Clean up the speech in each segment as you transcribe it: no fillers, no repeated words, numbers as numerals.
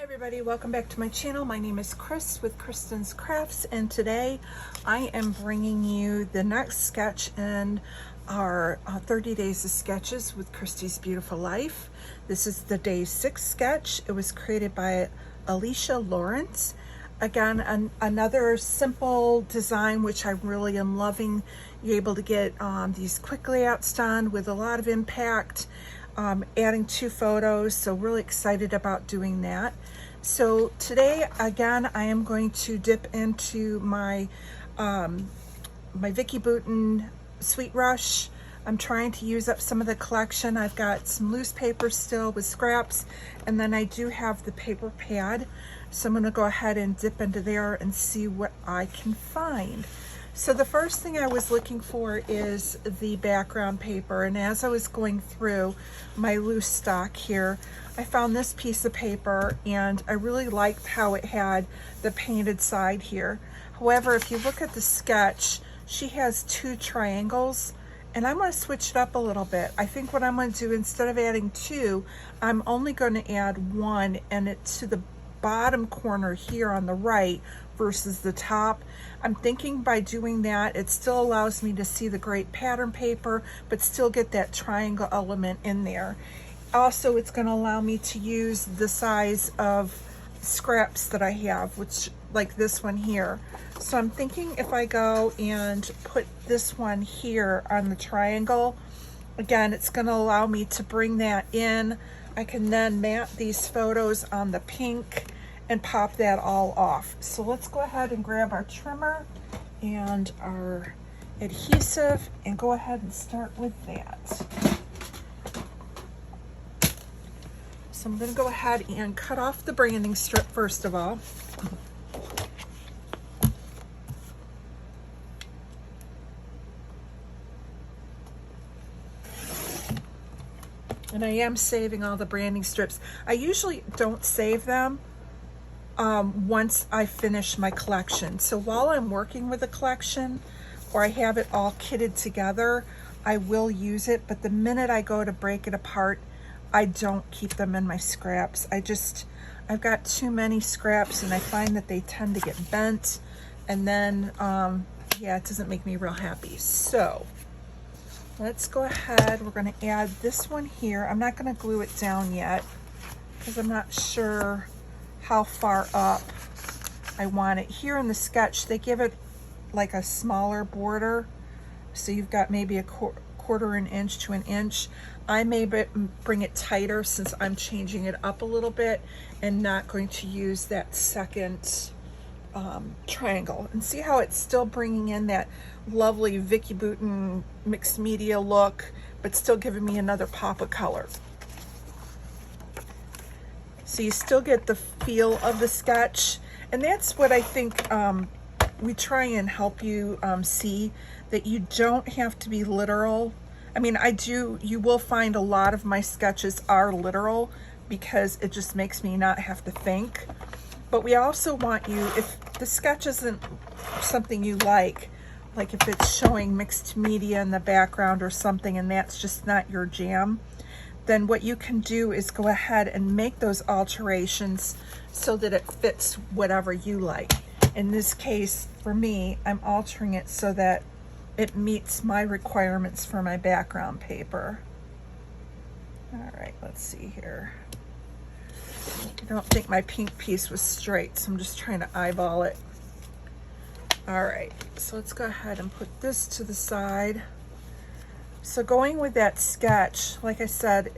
Hi everybody, welcome back to my channel. My name is Chris with Kristen's Crafts, and today I am bringing you the next sketch in our 30 Days of Sketches with Christy's Beautiful Life. This is the day 6 sketch. It was created by Alicia Lawrence. Again, another simple design, which I really am loving. You're able to get these quick layouts done with a lot of impact. Adding 2 photos, so really excited about doing that. So today, again, I am going to dip into my my Vicky Bouton Sweet Rush. I'm trying to use up some of the collection. I've got some loose paper still with scraps, and then I do have the paper pad. So I'm going to go ahead and dip into there and see what I can find. So the first thing I was looking for is the background paper, and as I was going through my loose stock here, I found this piece of paper and I really liked how it had the painted side here. However, if you look at the sketch, she has 2 triangles, and I'm going to switch it up a little bit. I think what I'm going to do, instead of adding 2, I'm only going to add 1, and it's to the bottom corner here on the right versus the top. I'm thinking by doing that, it still allows me to see the great pattern paper, but still get that triangle element in there. Also, it's going to allow me to use the size of scraps that I have, which like this one here. So I'm thinking if I go and put this one here on the triangle, again, it's going to allow me to bring that in. I can then mat these photos on the pink and pop that all off. So let's go ahead and grab our trimmer and our adhesive and go ahead and start with that. So I'm going to go ahead and cut off the branding strip first of all. And I am saving all the branding strips. I usually don't save them once I finish my collection. So while I'm working with a collection or I have it all kitted together, I will use it. But the minute I go to break it apart, I don't keep them in my scraps. I've got too many scraps, and I find that they tend to get bent, and then yeah, it doesn't make me real happy. So let's go ahead. We're going to add this one here. I'm not going to glue it down yet because I'm not sure how far up I want it. Here in the sketch, they give it like a smaller border. So you've got maybe a quarter an inch to an inch. I may bring it tighter since I'm changing it up a little bit and not going to use that second triangle. And see how it's still bringing in that lovely Vicky Bouton mixed media look, but still giving me another pop of color. So you still get the feel of the sketch, and that's what I think we try and help you see, that you don't have to be literal. I mean, you will find a lot of my sketches are literal because it just makes me not have to think. But we also want you, if the sketch isn't something you like if it's showing mixed media in the background or something, and that's just not your jam, then what you can do is go ahead and make those alterations so that it fits whatever you like. In this case, for me, I'm altering it so that it meets my requirements for my background paper. All right, let's see here. I don't think my pink piece was straight, so I'm just trying to eyeball it. All right, so let's go ahead and put this to the side. So going with that sketch, like I said,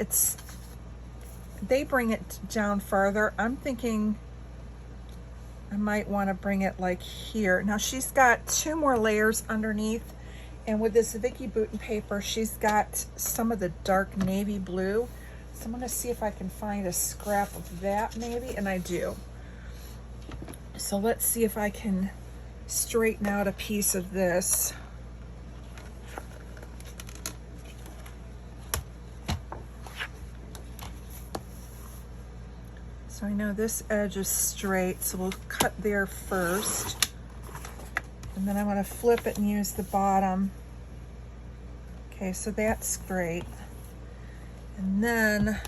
they bring it down farther. I'm thinking I might want to bring it like here. Now she's got 2 more layers underneath, and with this Vicky Bouton paper, she's got some of the dark navy blue. So I'm going to see if I can find a scrap of that maybe, and I do. So let's see if I can straighten out a piece of this. So I know this edge is straight, so we'll cut there first. And then I'm going to flip it and use the bottom. Okay, so that's great. And then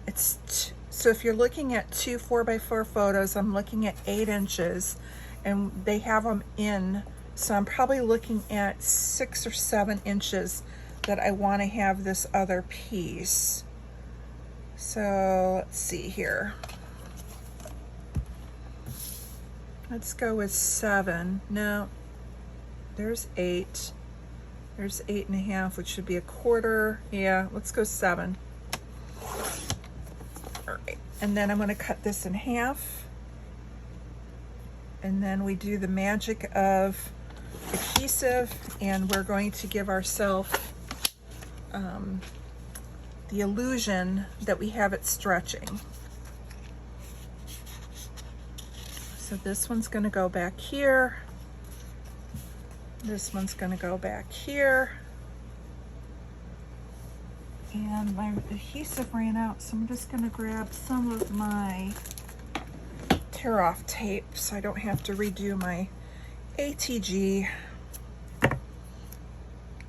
it's So if you're looking at two 4x4 photos, I'm looking at 8 inches, and they have them in, so I'm probably looking at 6 or 7 inches that I want to have this other piece. So let's see here. Let's go with 7. No, there's 8. There's 8.5, which should be a quarter. Yeah, let's go 7. All right, and then I'm going to cut this in half, and then we do the magic of adhesive, and we're going to give ourselves the illusion that we have it stretching. So this one's going to go back here. This one's going to go back here. And my adhesive ran out, so I'm just going to grab some of my tear-off tape so I don't have to redo my ATG.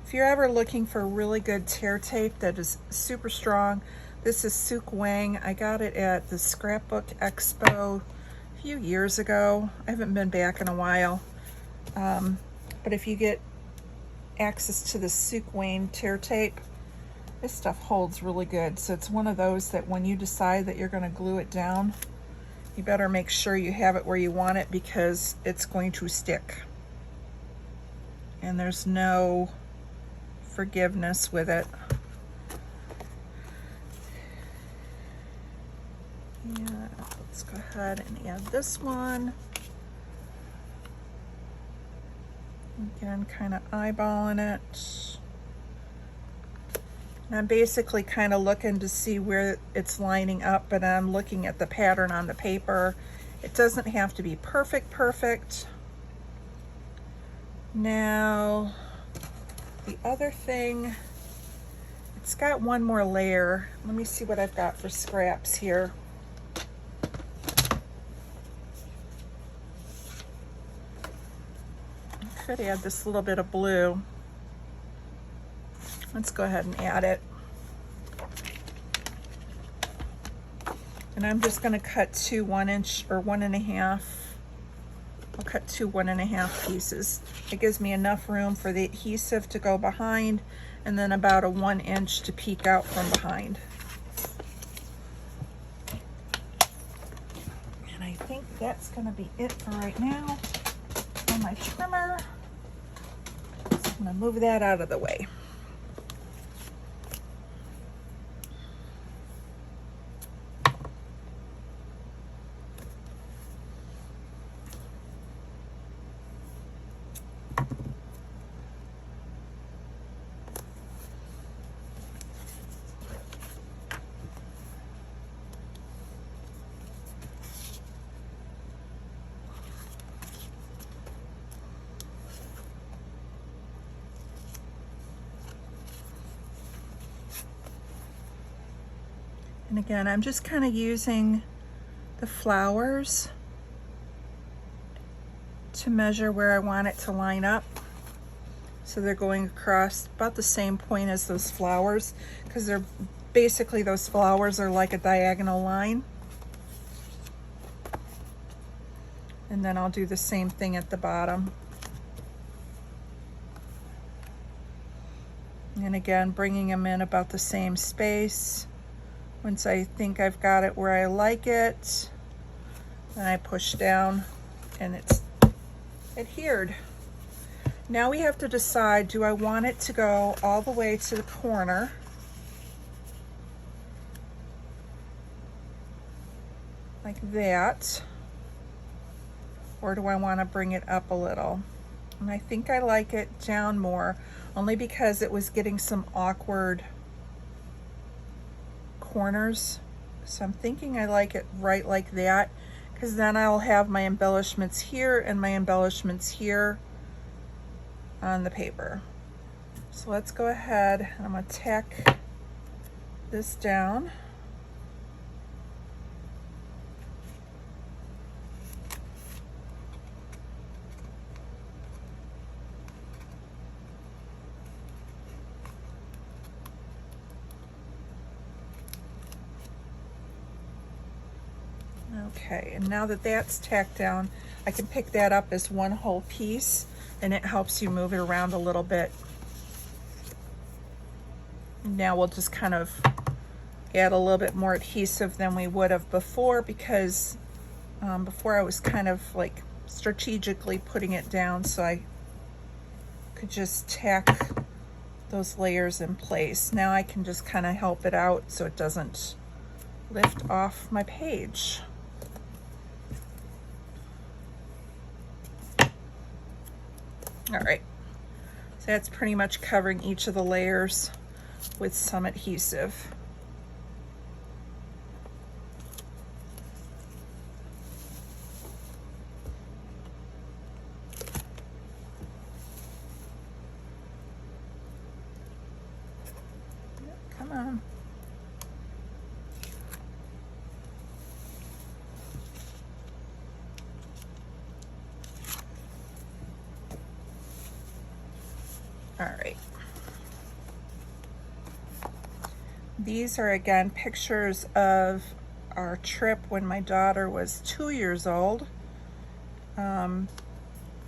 If you're ever looking for really good tear tape that is super strong, this is Suk Wang. I got it at the Scrapbook Expo a few years ago. I haven't been back in a while. But if you get access to the Suk Wang tear tape, this stuff holds really good. So it's one of those that when you decide that you're going to glue it down, you better make sure you have it where you want it, because it's going to stick. And there's no forgiveness with it. Yeah, let's go ahead and add this one. Again, kind of eyeballing it. And I'm basically kind of looking to see where it's lining up, but I'm looking at the pattern on the paper. It doesn't have to be perfect. Now, the other thing, it's got one more layer. Let me see what I've got for scraps here. I could add this little bit of blue. Let's go ahead and add it. And I'm just going to cut 2 1-inch or 1.5. I'll cut 2 1.5 pieces. It gives me enough room for the adhesive to go behind, and then about a 1 inch to peek out from behind. And I think that's going to be it for right now on my trimmer. So I'm going to move that out of the way. And again, I'm just kind of using the flowers to measure where I want it to line up. So they're going across about the same point as those flowers, because they're basically, those flowers are like a diagonal line. And then I'll do the same thing at the bottom. And again, bringing them in about the same space. Once I think I've got it where I like it, then I push down and it's adhered. Now we have to decide, do I want it to go all the way to the corner? Like that. Or do I want to bring it up a little? And I think I like it down more, only because it was getting some awkward corners. So I'm thinking I like it right like that, because then I'll have my embellishments here and my embellishments here on the paper. So let's go ahead, I'm going to tack this down. Okay, and now that that's tacked down, I can pick that up as one whole piece, and it helps you move it around a little bit. Now we'll just kind of add a little bit more adhesive than we would have before, because before I was kind of like strategically putting it down so I could just tack those layers in place. Now I can just kind of help it out so it doesn't lift off my page. All right, so that's pretty much covering each of the layers with some adhesive. Come on. All right. These are again pictures of our trip when my daughter was 2 years old.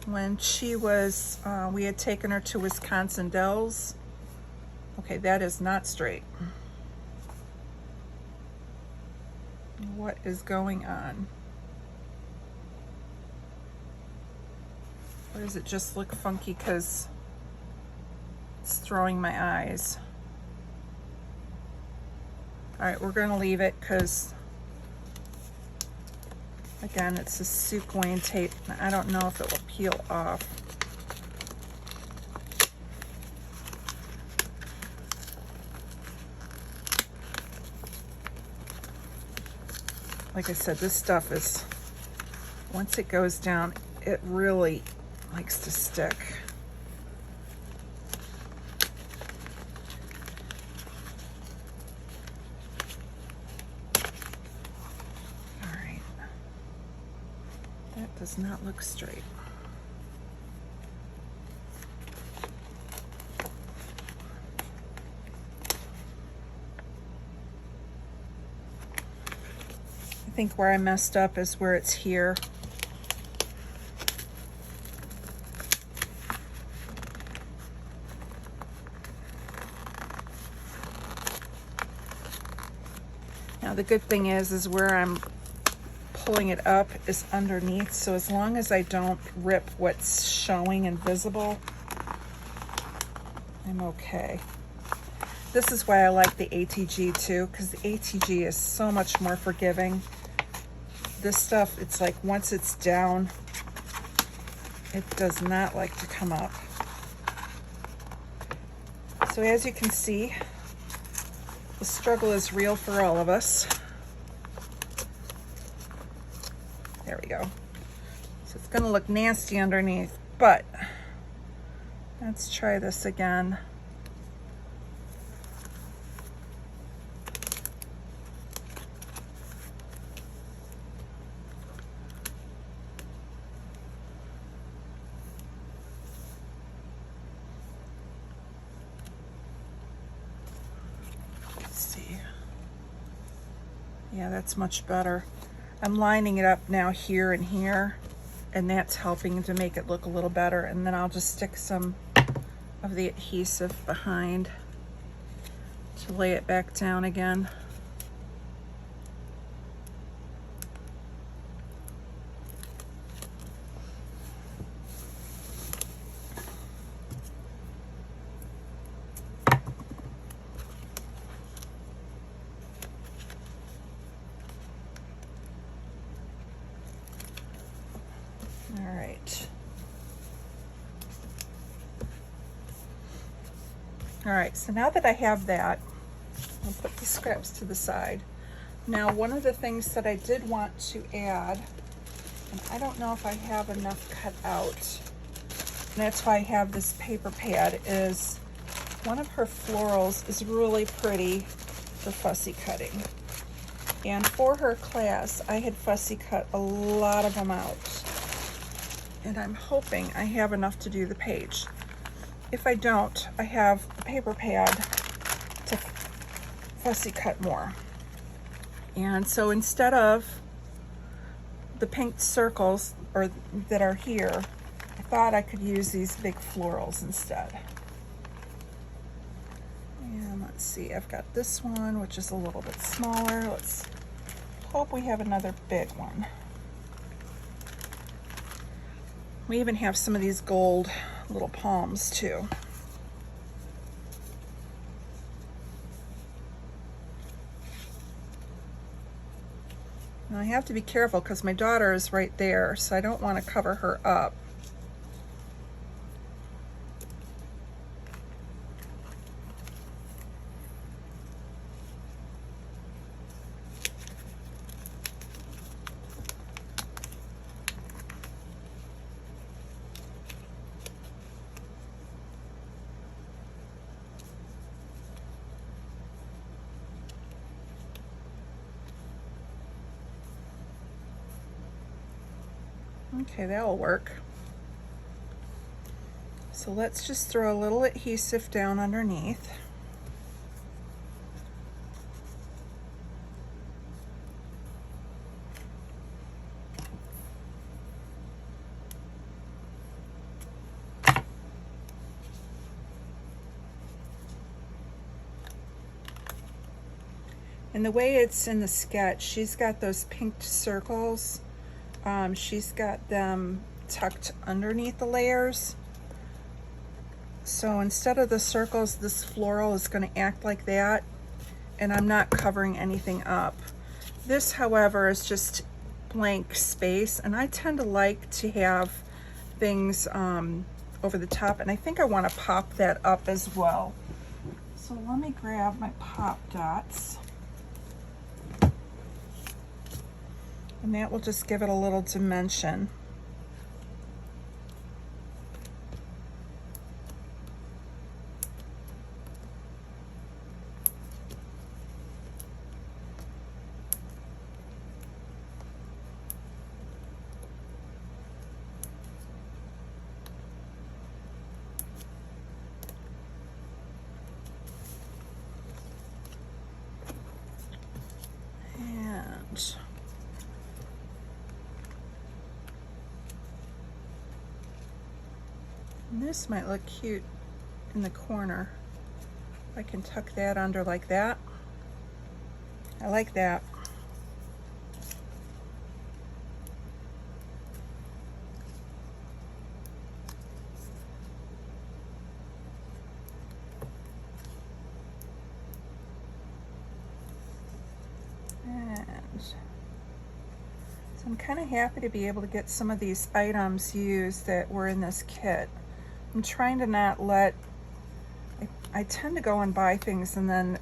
When she was, we had taken her to Wisconsin Dells. Okay, that is not straight. What is going on? Or does it just look funky because it's throwing my eyes? All right, we're gonna leave it because, again, it's a sequin tape. I don't know if it will peel off. Like I said, this stuff is, once it goes down, it really likes to stick. All right, that does not look straight. I think where I messed up is where it's here. Now the good thing is where I'm pulling it up is underneath, so as long as I don't rip what's showing and visible, I'm okay. This is why I like the ATG too, because the ATG is so much more forgiving. This stuff, it's like once it's down, it does not like to come up. So as you can see, the struggle is real for all of us. There we go. So it's gonna look nasty underneath, but let's try this again. Yeah, that's much better. I'm lining it up now here and here, and that's helping to make it look a little better. And then I'll just stick some of the adhesive behind to lay it back down again. All right. All right, so now that I have that, I'll put the scraps to the side. Now, one of the things that I did want to add, and I don't know if I have enough cut out, and that's why I have this paper pad, is one of her florals is really pretty for fussy cutting. And for her class, I had fussy cut a lot of them out. And I'm hoping I have enough to do the page. If I don't, I have a paper pad to fussy cut more. And so instead of the pink circles or that are here, I thought I could use these big florals instead. And let's see, I've got this one, which is a little bit smaller. Let's hope we have another big one. We even have some of these gold little palms too. Now I have to be careful because my daughter is right there, so I don't want to cover her up. Okay, that'll work. So let's just throw a little adhesive down underneath. And the way it's in the sketch, she's got those pink circles. She's got them tucked underneath the layers. So instead of the circles, this floral is going to act like that, and I'm not covering anything up. This, however, is just blank space, and I tend to like to have things over the top, and I think I want to pop that up as well. So let me grab my pop dots. And that will just give it a little dimension. And this might look cute in the corner. I can tuck that under like that. I like that. And so I'm kind of happy to be able to get some of these items used that were in this kit. I'm trying to not let, I tend to go and buy things and then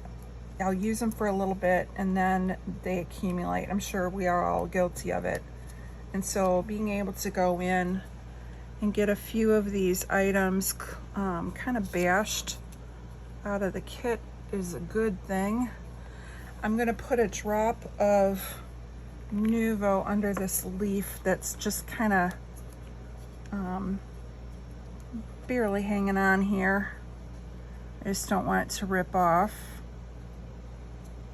I'll use them for a little bit and then they accumulate. I'm sure we are all guilty of it. And so being able to go in and get a few of these items kind of bashed out of the kit is a good thing. I'm going to put a drop of Nuvo under this leaf that's just kind of barely hanging on here. I just don't want it to rip off.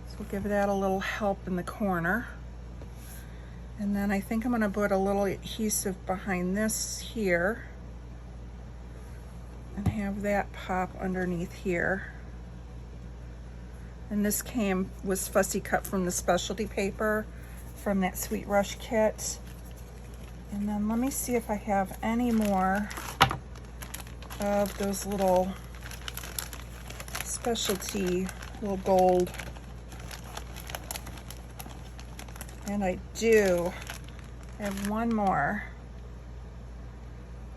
So we'll give that a little help in the corner. And then I think I'm going to put a little adhesive behind this here and have that pop underneath here. And this was fussy cut from the specialty paper from that Sweet Rush kit. And then let me see if I have any more of those little specialty little gold. And I do. I have one more.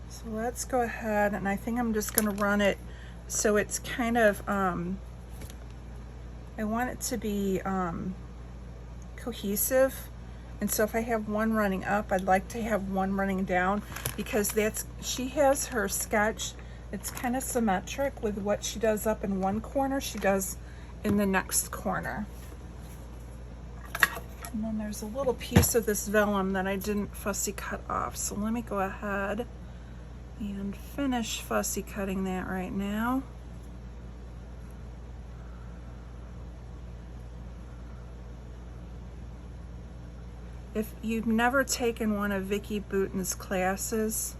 So let's go ahead, and I think I'm just going to run it so it's kind of, I want it to be cohesive. And so if I have one running up, I'd like to have one running down, because she has her sketch. It's kind of symmetric with what she does up in one corner, she does in the next corner. And then there's a little piece of this vellum that I didn't fussy cut off. So let me go ahead and finish fussy cutting that right now. If you've never taken one of Vicki Boutin's classes,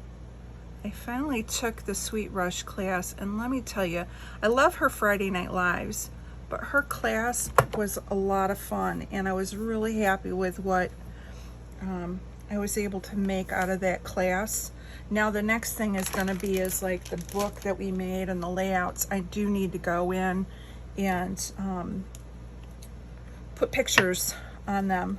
I finally took the Sweet Rush class, and let me tell you, I love her Friday Night Lives, but her class was a lot of fun, and I was really happy with what I was able to make out of that class. Now the next thing is going to be like the book that we made and the layouts. I do need to go in and put pictures on them,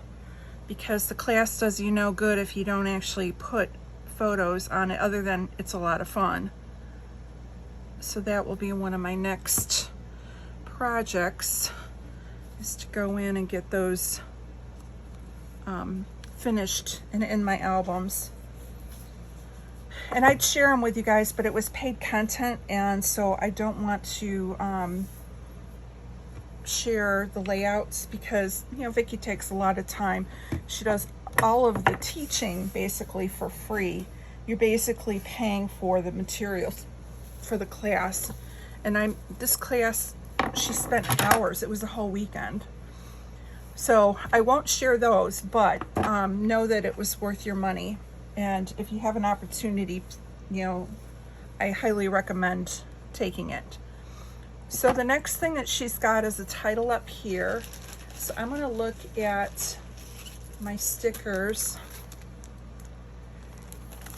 because the class does you no good if you don't actually put photos on it, other than it's a lot of fun. So that will be one of my next projects, is to go in and get those finished and in my albums. And I'd share them with you guys, but it was paid content, and so I don't want to share the layouts, because you know Vicki takes a lot of time. She does all of the teaching basically for free. You're basically paying for the materials for the class, and this class, she spent hours. It was a whole weekend. So I won't share those, but know that it was worth your money. And if you have an opportunity, you know, I highly recommend taking it. So the next thing that she's got is a title up here. So I'm going to look at my stickers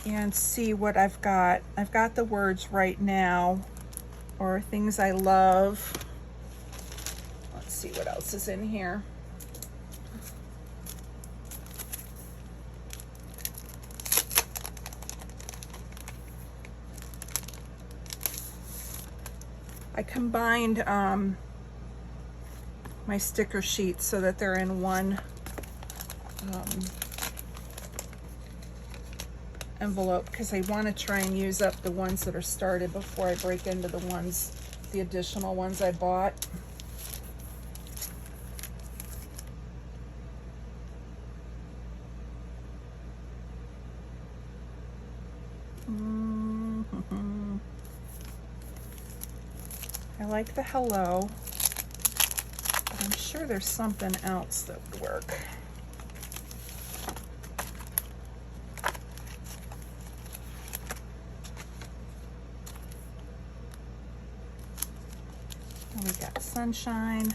and see what I've got. I've got the words right now, or things I love. Let's see what else is in here. I combined my sticker sheets so that they're in one envelope, because I want to try and use up the ones that are started before I break into the additional ones I bought. I like the hello, but I'm sure there's something else that would work. And we got sunshine.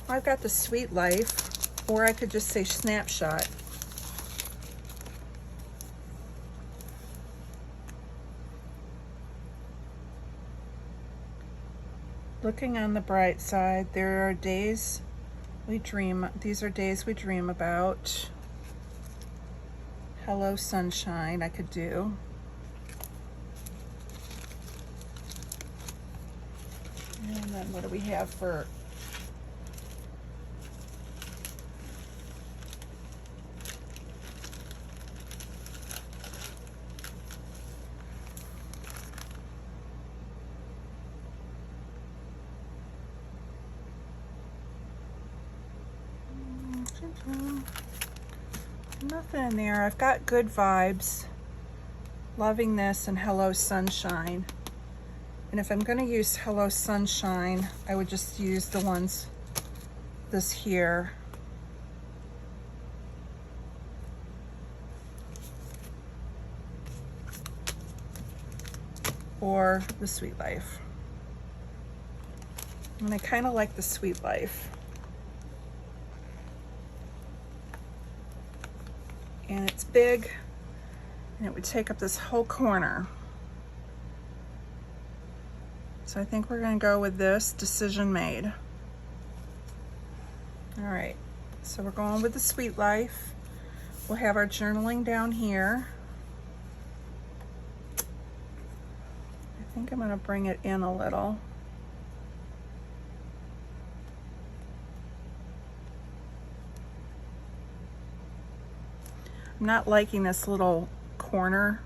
I've got the sweet life, or I could just say snapshot. Looking on the bright side, there are days we dream. These are days we dream about. Hello, sunshine, I could do. And then what do we have for? Nothing in there. I've got good vibes. Loving this and hello sunshine. And if I'm going to use hello sunshine, I would just use the ones this here. Or the sweet life. And I kind of like the sweet life. And it's big, and it would take up this whole corner. So I think we're going to go with this, decision made. All right, so we're going with the sweet life. We'll have our journaling down here. I think I'm going to bring it in a little. I'm not liking this little corner.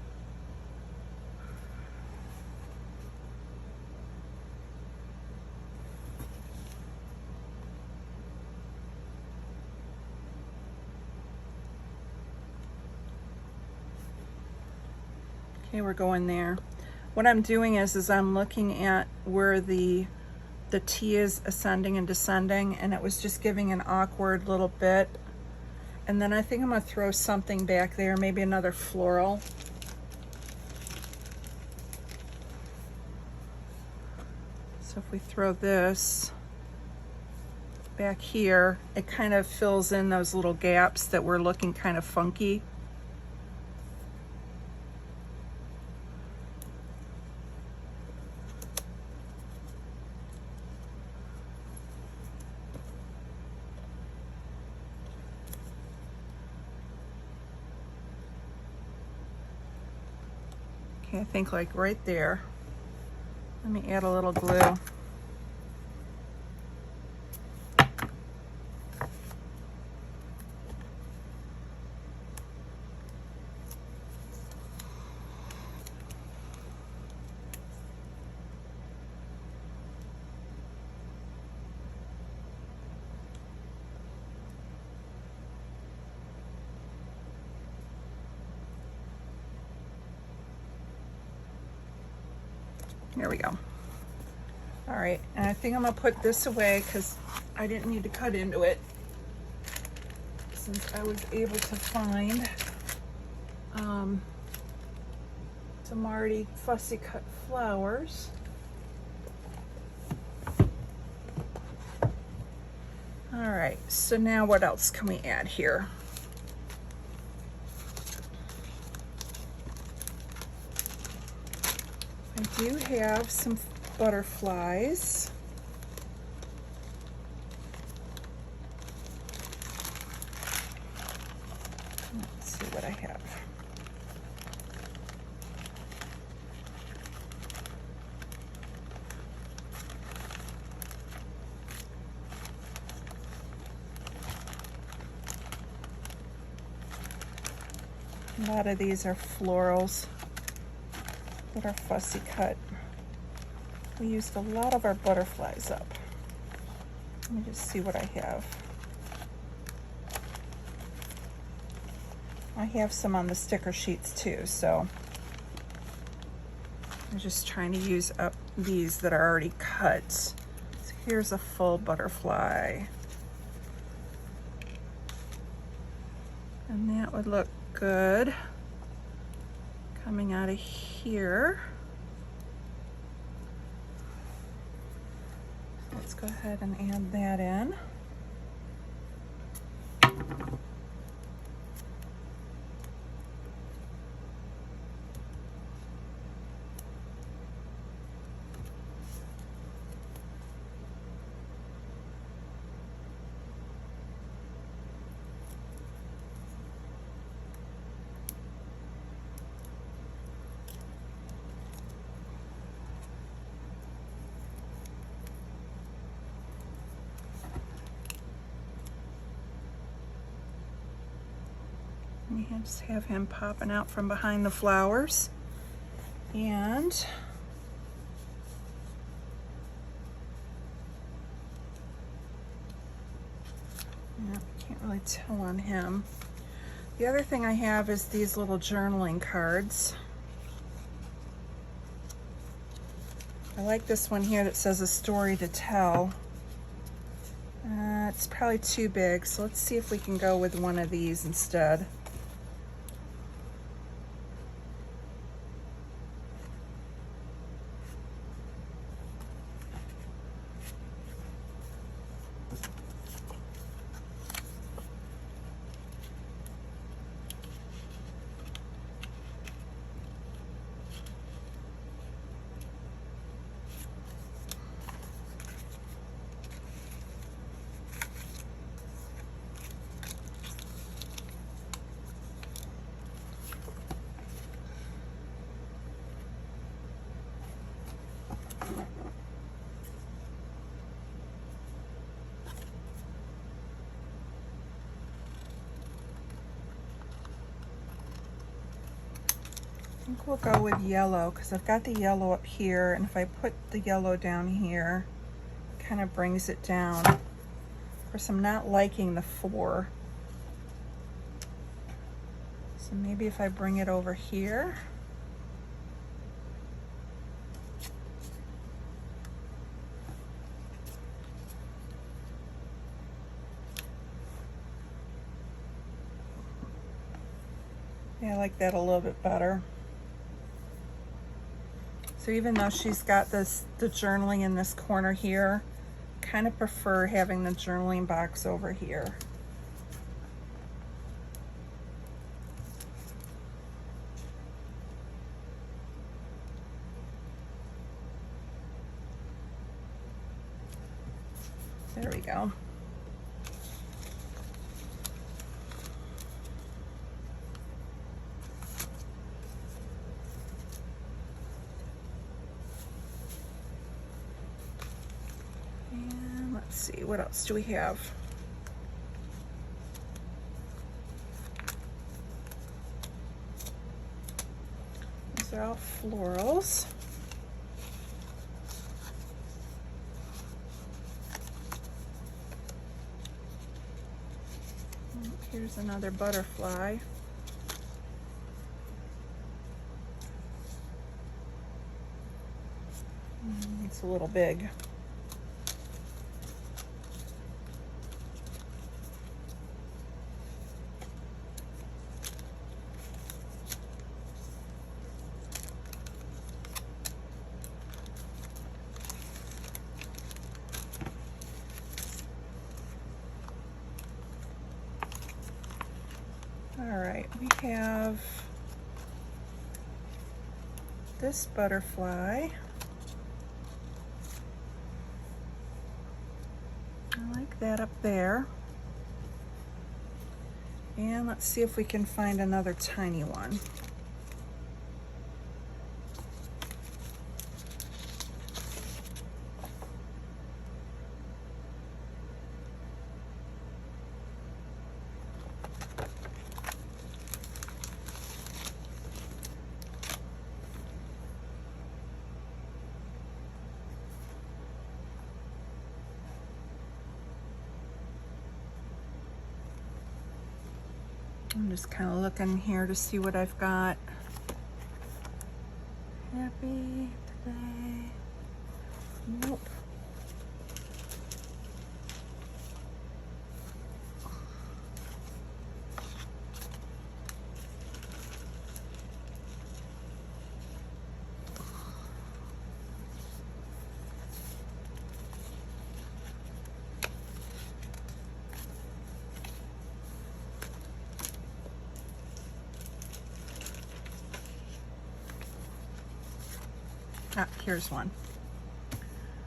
Okay, we're going there. What I'm doing is I'm looking at where the T is ascending and descending, and it was just giving an awkward little bit. And then I think I'm gonna throw something back there, maybe another floral. So if we throw this back here, it kind of fills in those little gaps that were looking kind of funky. Okay, I think like right there. Let me add a little glue. There we go. All right, and I think I'm gonna put this away because I didn't need to cut into it since I was able to find some already fussy cut flowers. All right, so now what else can we add here? I do have some butterflies. Let's see what I have. A lot of these are florals that are fussy cut. We used a lot of our butterflies up. Let me just see what I have. I have some on the sticker sheets too, so I'm just trying to use up these that are already cut. So here's a full butterfly. And that would look good coming out of here. So let's go ahead and add that in. We just have him popping out from behind the flowers. And yeah, can't really tell on him. The other thing I have is these little journaling cards. I like this one here that says a story to tell. It's probably too big, so let's see if we can go with one of these instead. I think we'll go with yellow because I've got the yellow up here, and if I put the yellow down here, it kind of brings it down. Of course, I'm not liking the 4. So maybe if I bring it over here. Yeah, I like that a little bit better. So even though she's got the journaling in this corner here, kind of prefer having the journaling box over here. There we go. And let's see, what else do we have? These are all florals. Here's another butterfly. It's a little big. All right, we have this butterfly. I like that up there. And let's see if we can find another tiny one. I'm just kind of looking here to see what I've got. Happy today. Nope. Ah, here's one.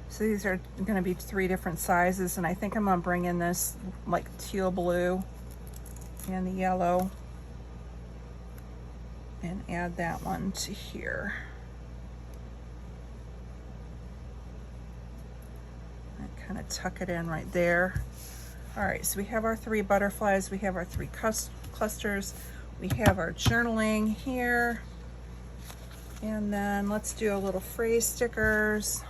So these are going to be 3 different sizes, and I think I'm going to bring in this like teal blue and the yellow and add that one to here. And kind of tuck it in right there. All right, so we have our 3 butterflies, we have our 3 clusters, we have our journaling here. And then let's do a little phrase stickers.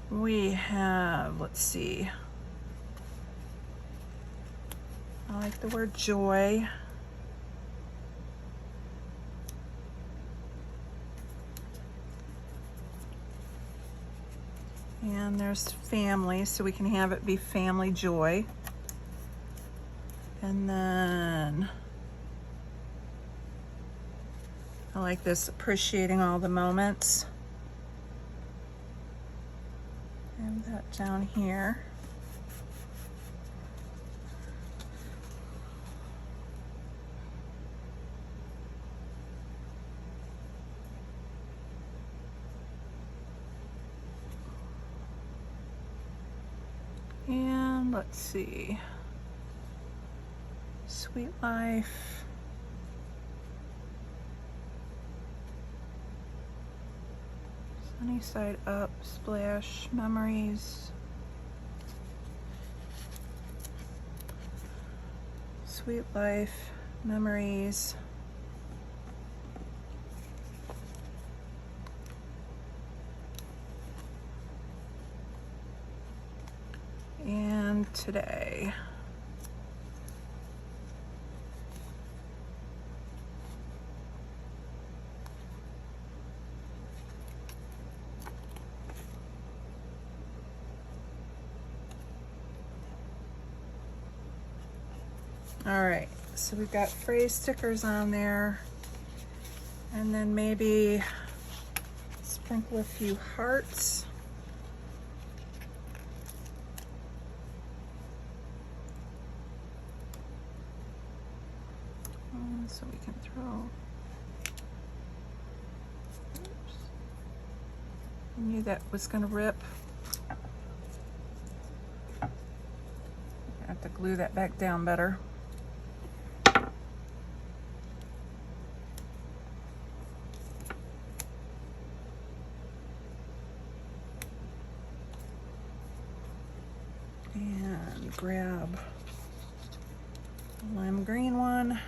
We have, let's see, I like the word joy. And there's family, so we can have it be family joy. And then I like this, appreciating all the moments. And that down here. And let's see. Sweet life. Sunny side up, splash, memories. Sweet life, memories. And today. All right, so we've got phrase stickers on there, and then maybe sprinkle a few hearts. So we can throw. Oops. I knew that was going to rip. I have to glue that back down better. And grab the lime green one.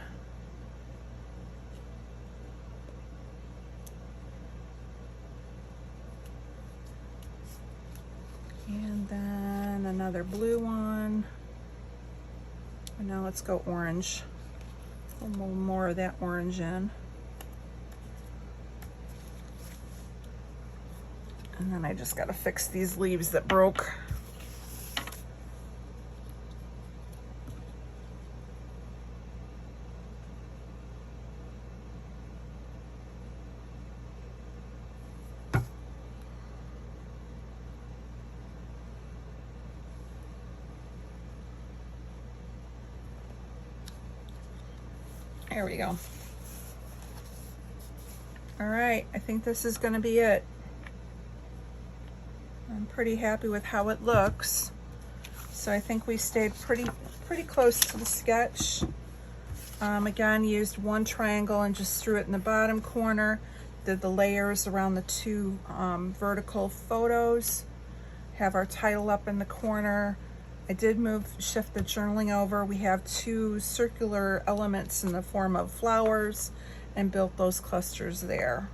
And then another blue one. And now let's go orange. A little more of that orange in. And then I just gotta fix these leaves that broke. There we go. All right, I think this is going to be it. I'm pretty happy with how it looks. So I think we stayed pretty close to the sketch. Again, used one triangle and just threw it in the bottom corner. Did the layers around the two vertical photos. Have our title up in the corner. I did shift the journaling over. We have two circular elements in the form of flowers and built those clusters there.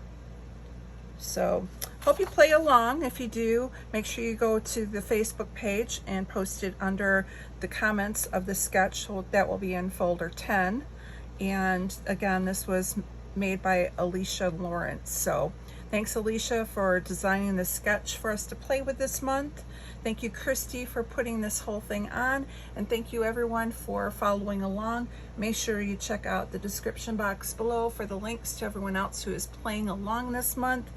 So hope you play along. If you do, make sure you go to the Facebook page and post it under the comments of the sketch. So that will be in folder 10. And again, this was made by Alicia Lawrence. So thanks, Alicia, for designing the sketch for us to play with this month. Thank you, Christy, for putting this whole thing on. And thank you, everyone, for following along. Make sure you check out the description box below for the links to everyone else who is playing along this month.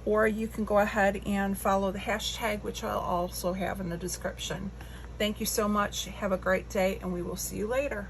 Or you can go ahead and follow the hashtag, which I'll also have in the description. Thank you so much. Have a great day, and we will see you later.